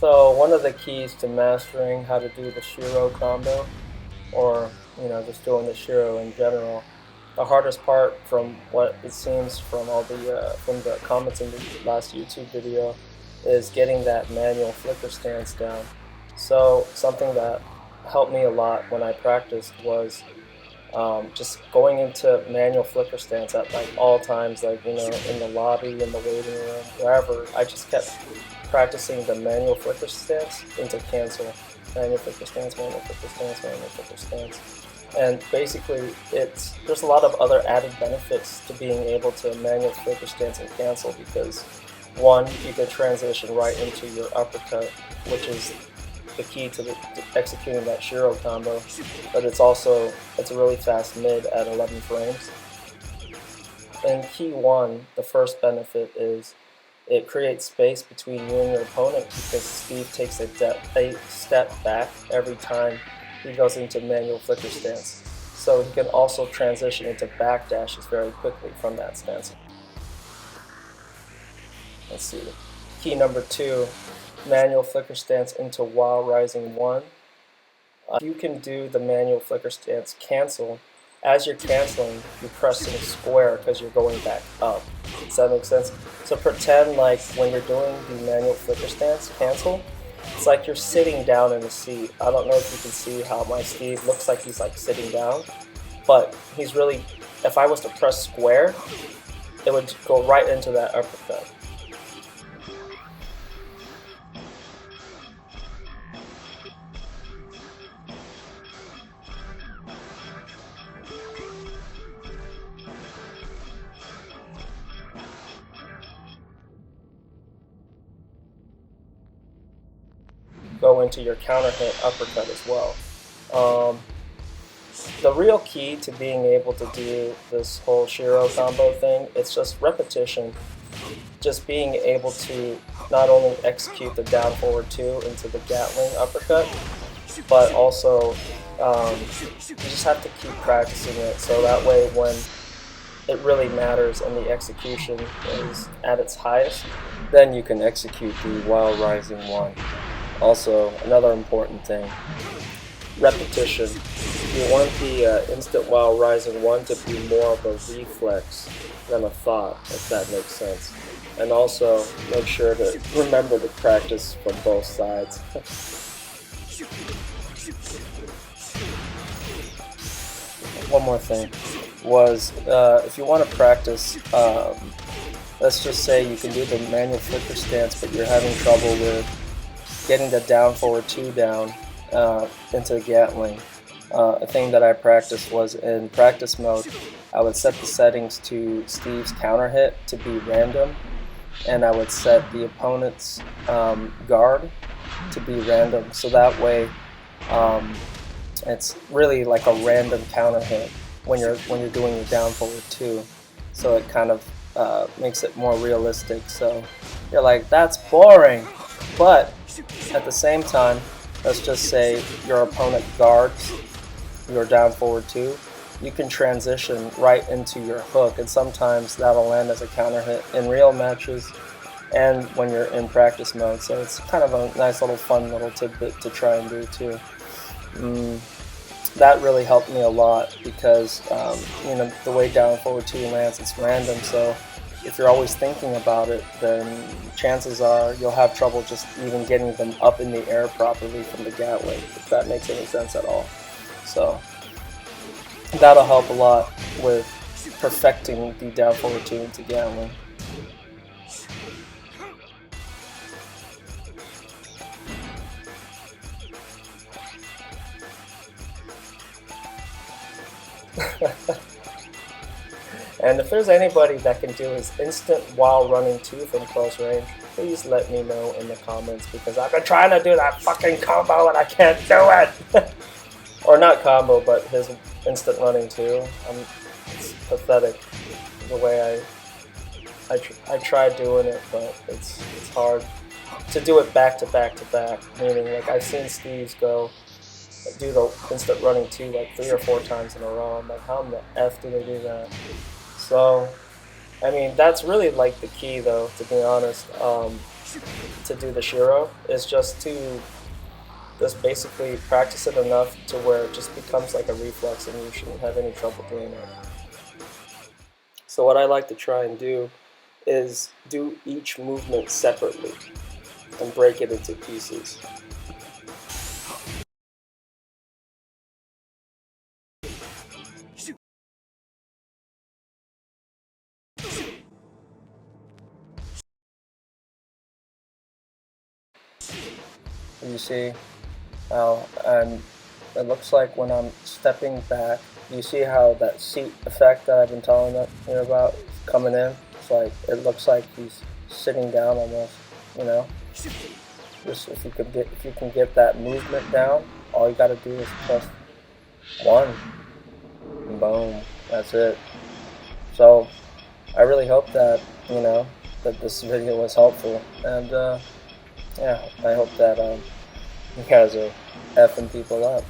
So one of the keys to mastering how to do the Shiro combo, or just doing the Shiro in general, the hardest part, from what it seems from all from the comments in the last YouTube video, is getting that manual flicker stance down. So something that helped me a lot when I practiced was just going into manual flicker stance at like all times, like in the lobby, in the waiting room, wherever. I just kept practicing the manual flicker stance into cancel, manual flicker stance, manual flicker stance, manual flicker stance. And basically, there's a lot of other added benefits to being able to manual flicker stance and cancel, because one, you can transition right into your uppercut, which is the key to executing that Shiro combo, but it's a really fast mid at 11 frames. And key one, the first benefit is it creates space between you and your opponent, because Steve takes a step back every time he goes into manual flicker stance. So he can also transition into back dashes very quickly from that stance. Let's see. Key number two, manual flicker stance into while rising 1. You can do the manual flicker stance cancel. As you're canceling, you're pressing square because you're going back up. Does that make sense? So pretend like when you're doing the manual flicker stance cancel, it's like you're sitting down in the seat. I don't know if you can see how my Steve looks like he's like sitting down, but he's really, if I was to press square, it would go right into that uppercut. Go into your counter hit uppercut as well. The real key to being able to do this whole Shiro combo thing, it's just repetition. Just being able to not only execute the down forward 2 into the Gatling uppercut, but also you just have to keep practicing it, so that way when it really matters and the execution is at its highest, then you can execute the while rising 1. Also, another important thing, repetition. You want the instant while rising 1 to be more of a reflex than a thought, if that makes sense. And also, make sure to remember to practice from both sides. One more thing was, if you want to practice, let's just say you can do the manual flicker stance, but you're having trouble with getting the down forward 2 down into the Gatling. A thing that I practiced was, in practice mode, I would set the settings to Steve's counter hit to be random, and I would set the opponent's guard to be random, so that way it's really like a random counter hit when you're doing your down forward 2. So it kind of makes it more realistic. So you're like, that's boring, but at the same time, let's just say your opponent guards your down forward 2, you can transition right into your hook, and sometimes that'll land as a counter hit in real matches and when you're in practice mode. So it's kind of a nice little fun little tidbit to try and do too. That really helped me a lot, because the way down forward 2 lands, it's random, so if you're always thinking about it, then chances are you'll have trouble just even getting them up in the air properly from the Gatling, if that makes any sense at all. So that'll help a lot with perfecting the down forward 2 into Gatling. And if there's anybody that can do his instant while running 2 from close range, please let me know in the comments, because I've been trying to do that fucking combo and I can't do it! Or not combo, but his instant running 2. It's pathetic the way I tried doing it, but it's hard to do it back to back to back. Meaning, like, I've seen Steve's do the instant running 2 like 3 or 4 times in a row. I'm like, how in the F do they do that? So I mean, that's really like the key, though, to be honest. To do the Shiro is just basically practice it enough to where it just becomes like a reflex, and you shouldn't have any trouble doing it. So what I like to try and do is do each movement separately and break it into pieces. You see how, and it looks like when I'm stepping back, you see how that seat effect that I've been telling you about is coming in? It's like, it looks like he's sitting down almost, you know? Just if you can get that movement down, all you gotta do is press 1. Boom. That's it. So I really hope that, that this video was helpful, and yeah, I hope that you guys are effing people up.